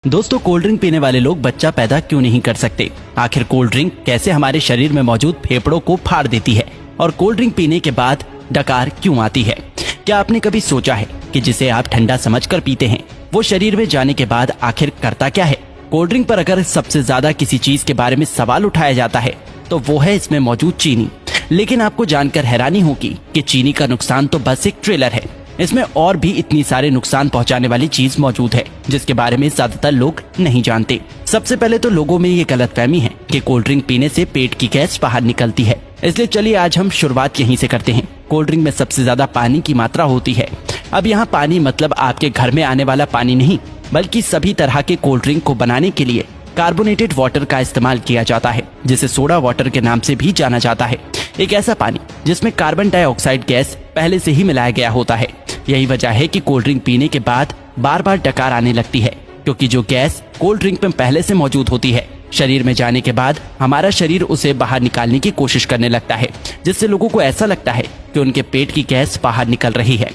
दोस्तों, cold drink पीने वाले लोग बच्चा पैदा क्यों नहीं कर सकते? आखिर कोल्ड ड्रिंक कैसे हमारे शरीर में मौजूद फेफड़ों को फाड़ देती है और कोल्ड ड्रिंक पीने के बाद डकार क्यों आती है? क्या आपने कभी सोचा है कि जिसे आप ठंडा समझकर पीते हैं वो शरीर में जाने के बाद आखिर करता क्या है? कोल्ड ड्रिंक पर अगर सबसे ज्यादा किसी चीज के बारे में सवाल उठाया जाता है तो वो है इसमें मौजूद चीनी। लेकिन आपको जानकर हैरानी होगी कि चीनी का नुकसान तो बस एक ट्रेलर है। इसमें और भी इतनी सारे नुकसान पहुंचाने वाली चीज मौजूद है जिसके बारे में ज्यादातर लोग नहीं जानते। सबसे पहले तो लोगों में ये गलतफहमी है कि कोल्ड ड्रिंक पीने से पेट की गैस बाहर निकलती है। इसलिए चलिए आज हम शुरुआत यहीं से करते हैं। कोल्ड ड्रिंक में सबसे ज्यादा पानी की मात्रा होती है। अब यहाँ पानी मतलब आपके घर में आने वाला पानी नहीं, बल्कि सभी तरह के कोल्ड ड्रिंक को बनाने के लिए कार्बोनेटेड वाटर का इस्तेमाल किया जाता है, जिसे सोडा वाटर के नाम से भी जाना जाता है। एक ऐसा पानी जिसमें कार्बन डाइऑक्साइड गैस पहले से ही मिलाया गया होता है। यही वजह है कि कोल्ड ड्रिंक पीने के बाद बार बार डकार आने लगती है, क्योंकि जो गैस कोल्ड ड्रिंक में पहले से मौजूद होती है शरीर में जाने के बाद हमारा शरीर उसे बाहर निकालने की कोशिश करने लगता है, जिससे लोगों को ऐसा लगता है कि उनके पेट की गैस बाहर निकल रही है।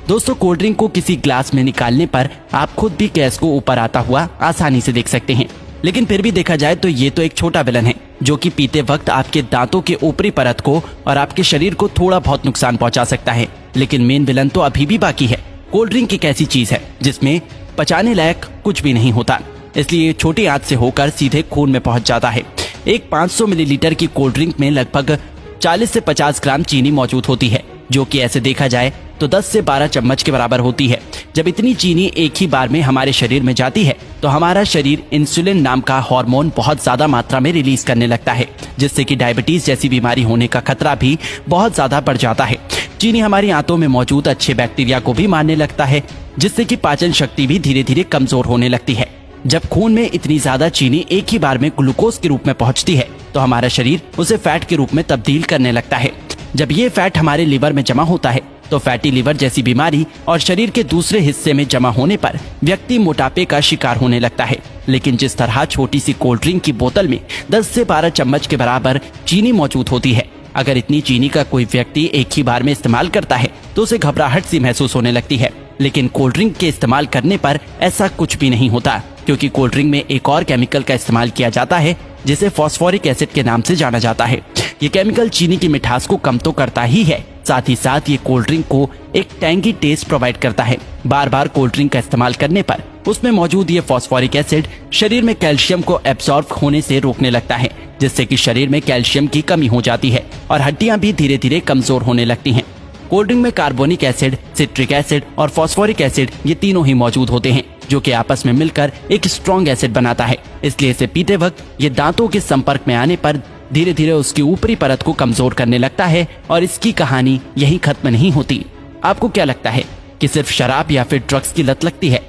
दोस्तों, कोल्ड ड्रिंक को किसी ग्लास में निकालने पर आप खुद भी गैस को ऊपर आता हुआ आसानी से देख सकते हैं। लेकिन फिर भी देखा जाए तो ये तो एक छोटा विलन है जो कि पीते वक्त आपके दांतों के ऊपरी परत को और आपके शरीर को थोड़ा बहुत नुकसान पहुंचा सकता है। लेकिन मेन विलन तो अभी भी बाकी है। कोल्ड ड्रिंक एक ऐसी चीज है जिसमें पचाने लायक कुछ भी नहीं होता, इसलिए ये छोटी आंच से होकर सीधे खून में पहुंच जाता है। एक 500 मिलीलीटर की कोल्ड ड्रिंक में लगभग 40 से 50 ग्राम चीनी मौजूद होती है, जो कि ऐसे देखा जाए तो 10 से 12 चम्मच के बराबर होती है। जब इतनी चीनी एक ही बार में हमारे शरीर में जाती है तो हमारा शरीर इंसुलिन नाम का हार्मोन बहुत ज्यादा मात्रा में रिलीज करने लगता है, जिससे कि डायबिटीज जैसी बीमारी होने का खतरा भी बहुत ज्यादा बढ़ जाता है। चीनी हमारी आंतों में मौजूद अच्छे बैक्टीरिया को भी मारने लगता है, जिससे कि पाचन शक्ति भी धीरे धीरे कमजोर होने लगती है। जब खून में इतनी ज्यादा चीनी एक ही बार में ग्लूकोज के रूप में पहुंचती है तो हमारा शरीर उसे फैट के रूप में तब्दील करने लगता है। जब ये फैट हमारे लिवर में जमा होता है तो फैटी लिवर जैसी बीमारी और शरीर के दूसरे हिस्से में जमा होने पर व्यक्ति मोटापे का शिकार होने लगता है। लेकिन जिस तरह छोटी सी कोल्ड ड्रिंक की बोतल में 10 से 12 चम्मच के बराबर चीनी मौजूद होती है, अगर इतनी चीनी का कोई व्यक्ति एक ही बार में इस्तेमाल करता है तो उसे घबराहट सी महसूस होने लगती है। लेकिन कोल्ड ड्रिंक के इस्तेमाल करने पर ऐसा कुछ भी नहीं होता, क्योंकि कोल्ड ड्रिंक में एक और केमिकल का इस्तेमाल किया जाता है जिसे फॉस्फोरिक एसिड के नाम से जाना जाता है। ये केमिकल चीनी की मिठास को कम तो करता ही है, साथ ही साथ ये कोल्ड ड्रिंक को एक टैंगी टेस्ट प्रोवाइड करता है। बार बार कोल्ड ड्रिंक का इस्तेमाल करने पर उसमें मौजूद ये फॉस्फोरिक एसिड शरीर में कैल्शियम को एब्सॉर्ब होने से रोकने लगता है, जिससे कि शरीर में कैल्शियम की कमी हो जाती है और हड्डियां भी धीरे धीरे कमजोर होने लगती हैं। कोल्ड ड्रिंक में कार्बोनिक एसिड, सिट्रिक एसिड और फॉस्फोरिक एसिड ये तीनों ही मौजूद होते हैं, जो कि आपस में मिलकर एक स्ट्रॉन्ग एसिड बनाता है। इसलिए इसे पीते वक्त ये दांतों के संपर्क में आने पर धीरे धीरे उसकी ऊपरी परत को कमजोर करने लगता है और इसकी कहानी यहीं खत्म नहीं होती। आपको क्या लगता है कि सिर्फ शराब या फिर ड्रग्स की लत लगती है?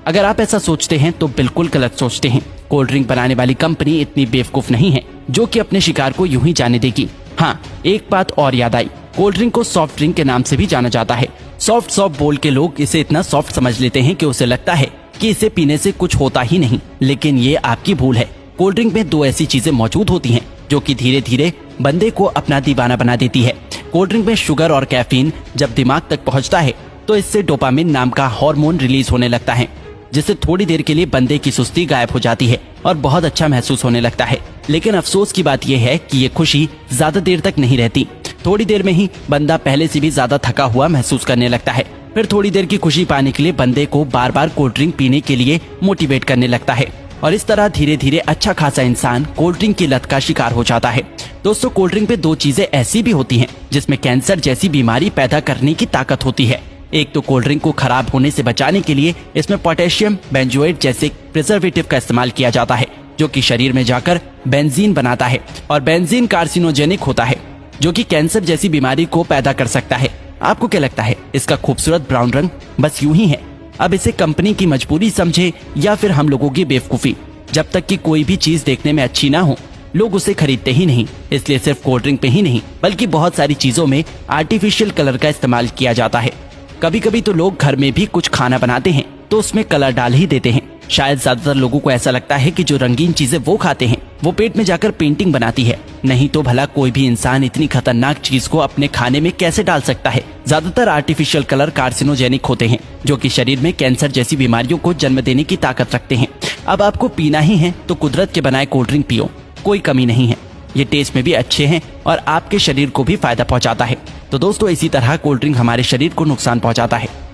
अगर आप ऐसा सोचते हैं तो बिल्कुल गलत सोचते हैं। कोल्ड ड्रिंक बनाने वाली कंपनी इतनी बेवकूफ नहीं है जो कि अपने शिकार को यूं ही जाने देगी। हाँ, एक बात और याद आई, कोल्ड ड्रिंक को सॉफ्ट ड्रिंक के नाम से भी जाना जाता है। सॉफ्ट बोल के लोग इसे इतना सॉफ्ट समझ लेते हैं कि उसे लगता है कि इसे पीने से कुछ होता ही नहीं, लेकिन ये आपकी भूल है। कोल्ड ड्रिंक में दो ऐसी चीजें मौजूद होती हैं जो कि धीरे धीरे बंदे को अपना दीवाना बना देती है। कोल्ड ड्रिंक में शुगर और कैफीन जब दिमाग तक पहुंचता है तो इससे डोपामिन नाम का हार्मोन रिलीज होने लगता है, जिससे थोड़ी देर के लिए बंदे की सुस्ती गायब हो जाती है और बहुत अच्छा महसूस होने लगता है। लेकिन अफसोस की बात यह है कि ये खुशी ज्यादा देर तक नहीं रहती। थोड़ी देर में ही बंदा पहले से भी ज्यादा थका हुआ महसूस करने लगता है। फिर थोड़ी देर की खुशी पाने के लिए बंदे को बार बार कोल्ड ड्रिंक पीने के लिए मोटिवेट करने लगता है और इस तरह धीरे धीरे अच्छा खासा इंसान कोल्ड ड्रिंक की लत का शिकार हो जाता है। दोस्तों, कोल्ड ड्रिंक पे दो चीजें ऐसी भी होती हैं जिसमें कैंसर जैसी बीमारी पैदा करने की ताकत होती है। एक तो कोल्ड ड्रिंक को खराब होने से बचाने के लिए इसमें पोटेशियम बेंजोएट जैसे प्रिजर्वेटिव का इस्तेमाल किया जाता है, जो कि शरीर में जाकर बेंजीन बनाता है और बेंजीन कार्सिनोजेनिक होता है, जो कि कैंसर जैसी बीमारी को पैदा कर सकता है। आपको क्या लगता है इसका खूबसूरत ब्राउन रंग बस यूं ही है? अब इसे कंपनी की मजबूरी समझे या फिर हम लोगों की बेवकूफी? जब तक कि कोई भी चीज देखने में अच्छी ना हो लोग उसे खरीदते ही नहीं। इसलिए सिर्फ कोल्ड ड्रिंक पे ही नहीं बल्कि बहुत सारी चीजों में आर्टिफिशियल कलर का इस्तेमाल किया जाता है। कभी कभी तो लोग घर में भी कुछ खाना बनाते हैं तो उसमें कलर डाल ही देते हैं। शायद ज्यादातर लोगों को ऐसा लगता है कि जो रंगीन चीजें वो खाते हैं वो पेट में जाकर पेंटिंग बनाती है। नहीं तो भला कोई भी इंसान इतनी खतरनाक चीज को अपने खाने में कैसे डाल सकता है। ज्यादातर आर्टिफिशियल कलर कार्सिनोजेनिक होते हैं, जो कि शरीर में कैंसर जैसी बीमारियों को जन्म देने की ताकत रखते हैं। अब आपको पीना ही है तो कुदरत के बनाए कोल्ड ड्रिंक पियो, कोई कमी नहीं है। ये टेस्ट में भी अच्छे हैं और आपके शरीर को भी फायदा पहुंचाता है। तो दोस्तों, इसी तरह कोल्ड ड्रिंक हमारे शरीर को नुकसान पहुंचाता है।